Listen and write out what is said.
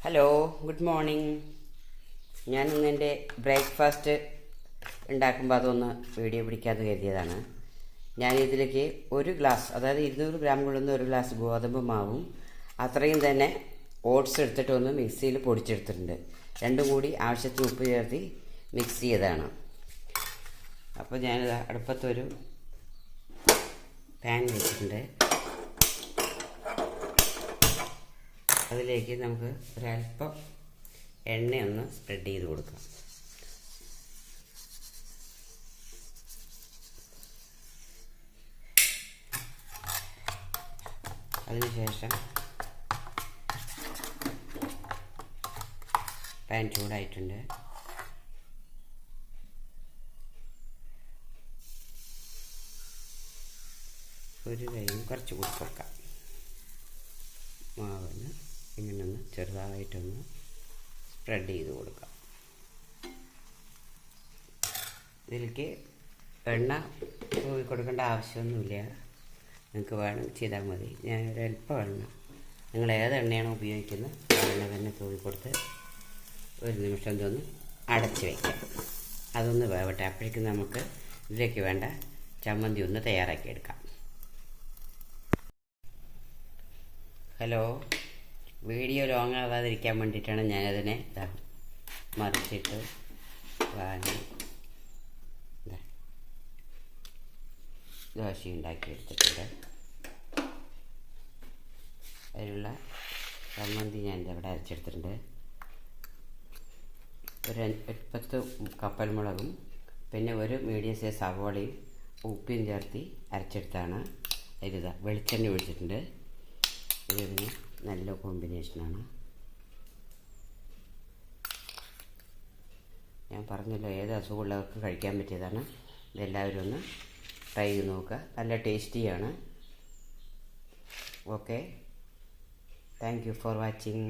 Hello, good morning. ഞാനിന്ന് എൻ്റെ breakfast ഉണ്ടാക്കുമ്പോൾ അതൊന്ന് വീഡിയോ പിടിക്കാതെ കരുതിയതാണ്. ഞാനിതിലേക്ക് ഒരു ഗ്ലാസ്, അതായത് 200 ഗ്രാം കൊള്ളുന്ന ഒരു ഗ്ലാസ് ഗോതമ്പ് മാവും അത്രയും തന്നെ ഓട്സ് എടുത്തിട്ട് ഒന്ന് മിക്സിയിൽ പൊടിച്ചെടുത്തിട്ടുണ്ട്. രണ്ടും കൂടി ആവശ്യത്തിന് ഉപ്പ് ചേർത്ത് മിക്സ് ചെയ്തതാണ്. അപ്പോൾ ഞാനിത് അടുപ്പത്തൊരു പാൻ വെച്ചിട്ടുണ്ട്. അതിലേക്ക് നമുക്ക് ഒരല്പം എണ്ണയൊന്ന് സ്പ്രെഡ് ചെയ്ത് കൊടുക്കാം. അതിനുശേഷം പാൻ ചൂടായിട്ടുണ്ട്. ഒരു കൈയും കുറച്ച് കൂടി കൊടുക്കാം. മാവിന് ഇങ്ങനെ ഒന്ന് ചെറുതായിട്ടൊന്ന് സ്പ്രെഡ് ചെയ്ത് കൊടുക്കാം. ഇതിലേക്ക് എണ്ണ തൂവി കൊടുക്കേണ്ട ആവശ്യമൊന്നുമില്ല. നിങ്ങൾക്ക് വേണം ചെയ്താൽ മതി. ഞാൻ ഒരല്പം എണ്ണ, നിങ്ങൾ ഏത് എണ്ണയാണോ ഉപയോഗിക്കുന്നത് ആ എണ്ണ തന്നെ തൂവി കൊടുത്ത് ഒരു നിമിഷം ഇതൊന്ന് അടച്ച് വയ്ക്കാം. അതൊന്ന് വേവട്ടെ. അപ്പോഴേക്കും നമുക്ക് ഇതിലേക്ക് വേണ്ട ചമ്മന്തി ഒന്ന് തയ്യാറാക്കി എടുക്കാം. ഹലോ, വീഡിയോ ലോങ് ആവാതിരിക്കാൻ വേണ്ടിയിട്ടാണ് ഞാനതിനെ മറിച്ചിട്ട് വാങ്ങി ദോശ ഉണ്ടാക്കി എടുത്തിട്ടുണ്ട്. അതിനുള്ള ചമ്മന്തി ഞാൻ ഇവിടെ അരച്ചെടുത്തിട്ടുണ്ട്. ഒരു 10 കപ്പൽമുളകും പിന്നെ ഒരു മീഡിയം സൈസ് സവോളയും ഉപ്പും ചേർത്ത് അരച്ചെടുത്താണ്. അതിൽ വെളിച്ചെണ്ണ ഒഴിച്ചിട്ടുണ്ട്. ഇതിന് നല്ല കോമ്പിനേഷനാണ്. ഞാൻ പറഞ്ഞല്ലോ, ഏത് അസുഖമുള്ളവർക്ക് കഴിക്കാൻ പറ്റിയതാണ്. ഇതെല്ലാവരും ഒന്ന് ട്രൈ ചെയ്ത് നോക്കുക. നല്ല ടേസ്റ്റിയാണ്. Okay, thank you for watching.